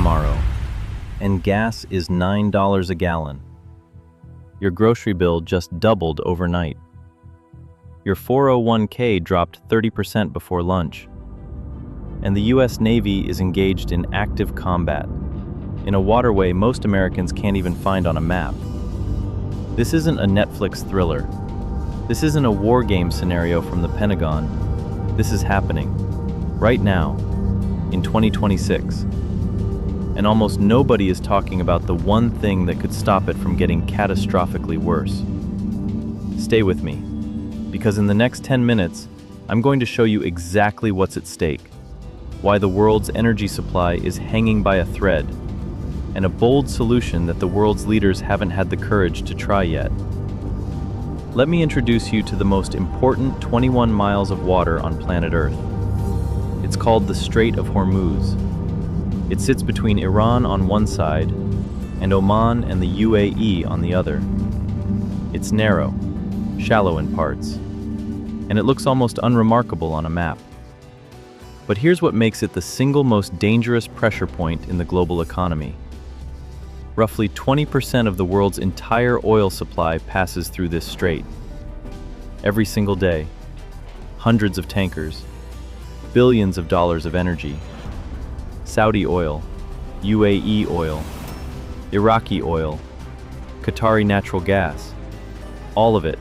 tomorrow, and gas is $9 a gallon. Your grocery bill just doubled overnight. Your 401k dropped 30% before lunch. And the US Navy is engaged in active combat, in a waterway most Americans can't even find on a map. This isn't a Netflix thriller. This isn't a war game scenario from the Pentagon. This is happening, right now, in 2026. And almost nobody is talking about the one thing that could stop it from getting catastrophically worse. Stay with me, because in the next 10 minutes, I'm going to show you exactly what's at stake, why the world's energy supply is hanging by a thread, and a bold solution that the world's leaders haven't had the courage to try yet. Let me introduce you to the most important 21 miles of water on planet Earth. It's called the Strait of Hormuz. It sits between Iran on one side and Oman and the UAE on the other. It's narrow, shallow in parts, and it looks almost unremarkable on a map. But here's what makes it the single most dangerous pressure point in the global economy. Roughly 20% of the world's entire oil supply passes through this strait. Every single day, hundreds of tankers, billions of dollars of energy, Saudi oil, UAE oil, Iraqi oil, Qatari natural gas, all of it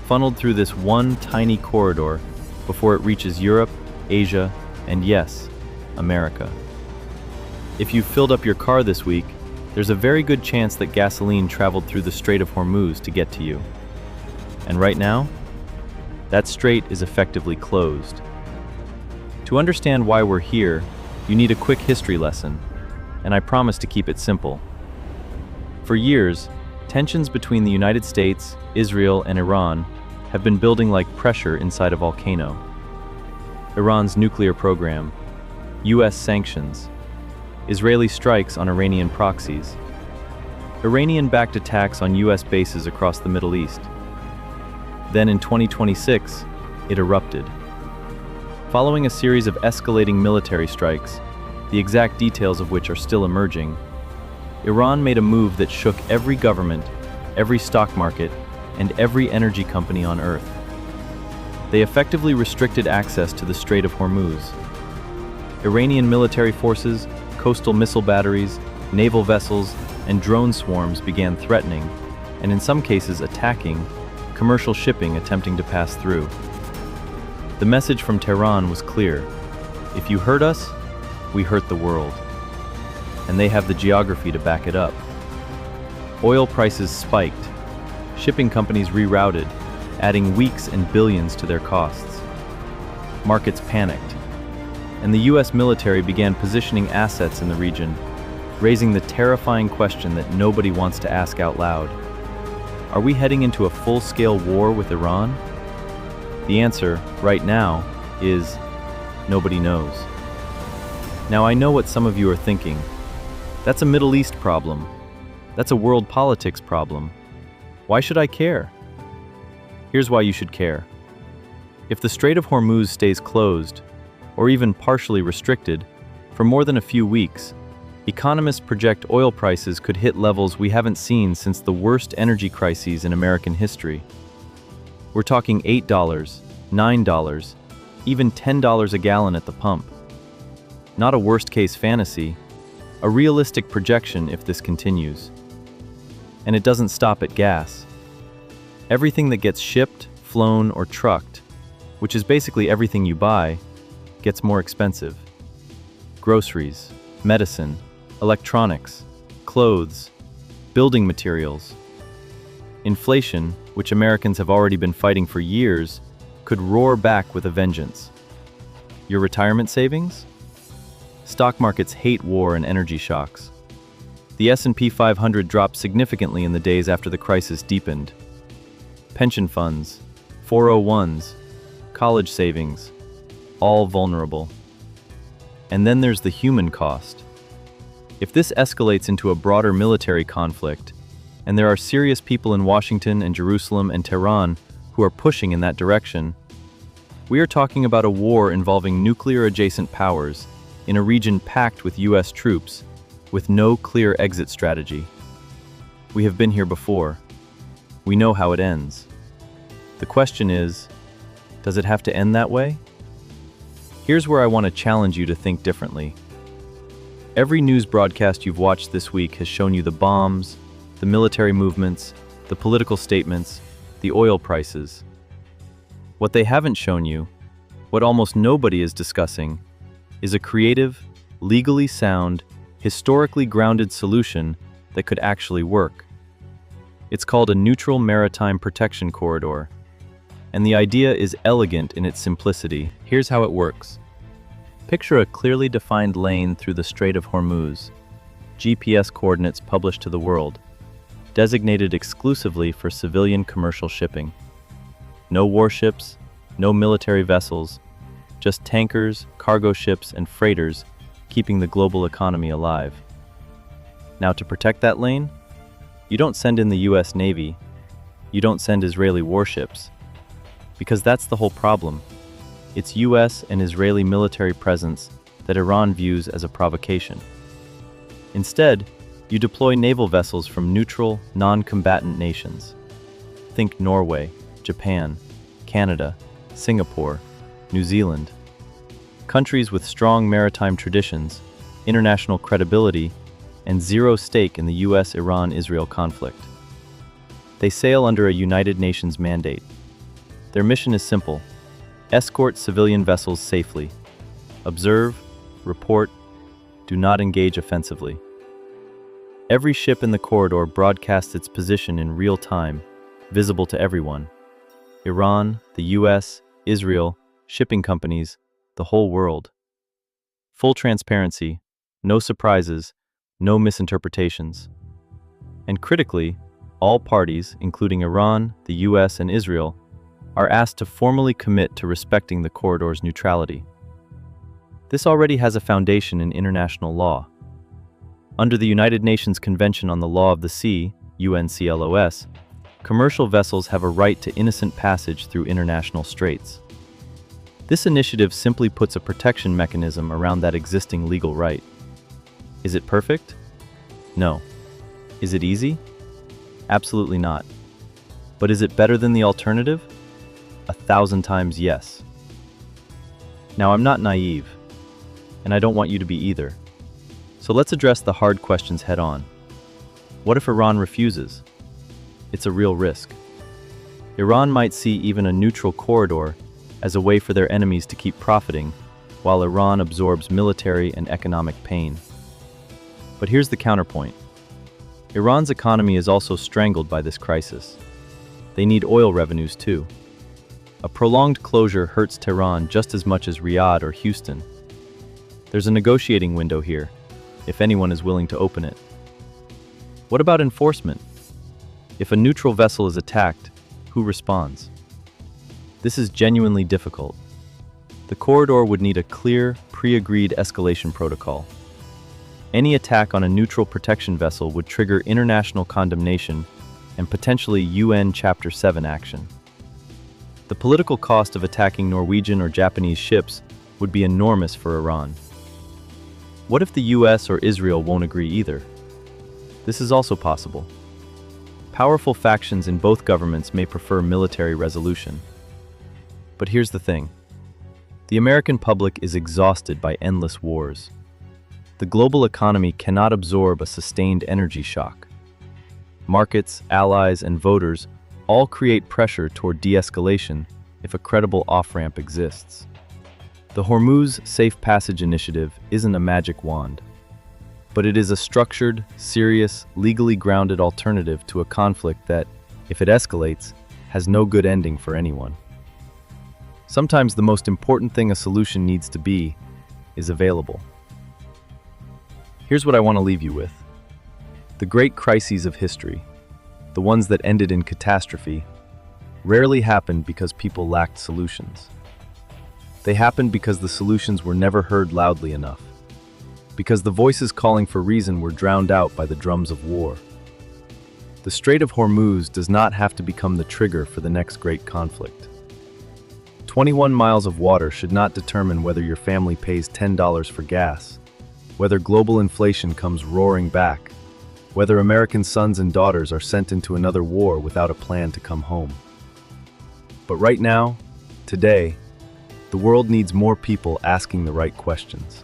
funneled through this one tiny corridor before it reaches Europe, Asia, and yes, America. If you've filled up your car this week, there's a very good chance that gasoline traveled through the Strait of Hormuz to get to you. And right now, that strait is effectively closed. To understand why we're here, you need a quick history lesson, and I promise to keep it simple. For years, tensions between the United States, Israel, and Iran have been building like pressure inside a volcano. Iran's nuclear program, US sanctions, Israeli strikes on Iranian proxies, Iranian-backed attacks on US bases across the Middle East. Then in 2026, it erupted. Following a series of escalating military strikes, the exact details of which are still emerging, Iran made a move that shook every government, every stock market, and every energy company on Earth. They effectively restricted access to the Strait of Hormuz. Iranian military forces, coastal missile batteries, naval vessels, and drone swarms began threatening, and in some cases attacking, commercial shipping attempting to pass through. The message from Tehran was clear. If you hurt us, we hurt the world. And they have the geography to back it up. Oil prices spiked. Shipping companies rerouted, adding weeks and billions to their costs. Markets panicked, and the US military began positioning assets in the region, raising the terrifying question that nobody wants to ask out loud. Are we heading into a full-scale war with Iran? The answer, right now, is nobody knows. Now I know what some of you are thinking. That's a Middle East problem. That's a world politics problem. Why should I care? Here's why you should care. If the Strait of Hormuz stays closed, or even partially restricted, for more than a few weeks, economists project oil prices could hit levels we haven't seen since the worst energy crises in American history. We're talking $8, $9, even $10 a gallon at the pump. Not a worst-case fantasy, a realistic projection if this continues. And it doesn't stop at gas. Everything that gets shipped, flown, or trucked, which is basically everything you buy, gets more expensive. Groceries, medicine, electronics, clothes, building materials. Inflation, which Americans have already been fighting for years, could roar back with a vengeance. Your retirement savings? Stock markets hate war and energy shocks. The S&P 500 dropped significantly in the days after the crisis deepened. Pension funds, 401s, college savings, all vulnerable. And then there's the human cost. If this escalates into a broader military conflict, and there are serious people in Washington and Jerusalem and Tehran who are pushing in that direction, we are talking about a war involving nuclear-adjacent powers in a region packed with US troops with no clear exit strategy. We have been here before. We know how it ends. The question is, does it have to end that way? Here's where I want to challenge you to think differently. Every news broadcast you've watched this week has shown you the bombs, the military movements, the political statements, the oil prices. What they haven't shown you, what almost nobody is discussing, is a creative, legally sound, historically grounded solution that could actually work. It's called a Neutral Maritime Protection Corridor, and the idea is elegant in its simplicity. Here's how it works. Picture a clearly defined lane through the Strait of Hormuz, GPS coordinates published to the world, designated exclusively for civilian commercial shipping. No warships, no military vessels, just tankers, cargo ships, and freighters keeping the global economy alive. Now, to protect that lane, you don't send in the US Navy, you don't send Israeli warships, because that's the whole problem. It's US and Israeli military presence that Iran views as a provocation. Instead, you deploy naval vessels from neutral, non-combatant nations. Think Norway, Japan, Canada, Singapore, New Zealand. Countries with strong maritime traditions, international credibility, and zero stake in the US-Iran-Israel conflict. They sail under a United Nations mandate. Their mission is simple: escort civilian vessels safely. Observe, report, do not engage offensively. Every ship in the corridor broadcasts its position in real time, visible to everyone. Iran, the US, Israel, shipping companies, the whole world. Full transparency, no surprises, no misinterpretations. And critically, all parties, including Iran, the US, and Israel, are asked to formally commit to respecting the corridor's neutrality. This already has a foundation in international law. Under the United Nations Convention on the Law of the Sea, UNCLOS, commercial vessels have a right to innocent passage through international straits. This initiative simply puts a protection mechanism around that existing legal right. Is it perfect? No. Is it easy? Absolutely not. But is it better than the alternative? 1,000 times yes. Now, I'm not naive, and I don't want you to be either. So let's address the hard questions head on. What if Iran refuses? It's a real risk. Iran might see even a neutral corridor as a way for their enemies to keep profiting, while Iran absorbs military and economic pain. But here's the counterpoint. Iran's economy is also strangled by this crisis. They need oil revenues too. A prolonged closure hurts Tehran just as much as Riyadh or Houston. There's a negotiating window here, if anyone is willing to open it. What about enforcement? If a neutral vessel is attacked, who responds? This is genuinely difficult. The corridor would need a clear, pre-agreed escalation protocol. Any attack on a neutral protection vessel would trigger international condemnation and potentially UN Chapter 7 action. The political cost of attacking Norwegian or Japanese ships would be enormous for Iran. What if the US or Israel won't agree either? This is also possible. Powerful factions in both governments may prefer military resolution. But here's the thing. The American public is exhausted by endless wars. The global economy cannot absorb a sustained energy shock. Markets, allies, and voters all create pressure toward de-escalation if a credible off-ramp exists. The Hormuz Safe Passage Initiative isn't a magic wand, but it is a structured, serious, legally grounded alternative to a conflict that, if it escalates, has no good ending for anyone. Sometimes the most important thing a solution needs to be is available. Here's what I want to leave you with. The great crises of history, the ones that ended in catastrophe, rarely happened because people lacked solutions. They happened because the solutions were never heard loudly enough, because the voices calling for reason were drowned out by the drums of war. The Strait of Hormuz does not have to become the trigger for the next great conflict. 21 miles of water should not determine whether your family pays $10 for gas. whether global inflation comes roaring back, whether American sons and daughters are sent into another war without a plan to come home. But right now, today, the world needs more people asking the right questions,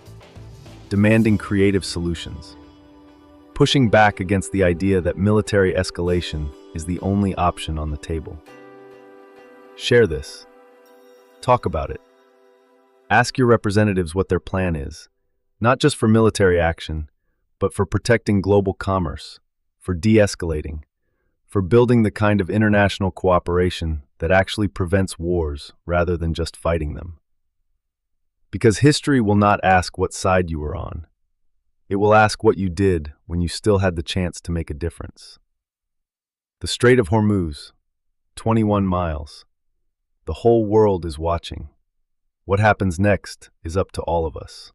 demanding creative solutions, pushing back against the idea that military escalation is the only option on the table. Share this. Talk about it. Ask your representatives what their plan is, not just for military action, but for protecting global commerce, for de-escalating, for building the kind of international cooperation that actually prevents wars rather than just fighting them. Because history will not ask what side you were on. It will ask what you did when you still had the chance to make a difference. The Strait of Hormuz, 21 miles. The whole world is watching. What happens next is up to all of us.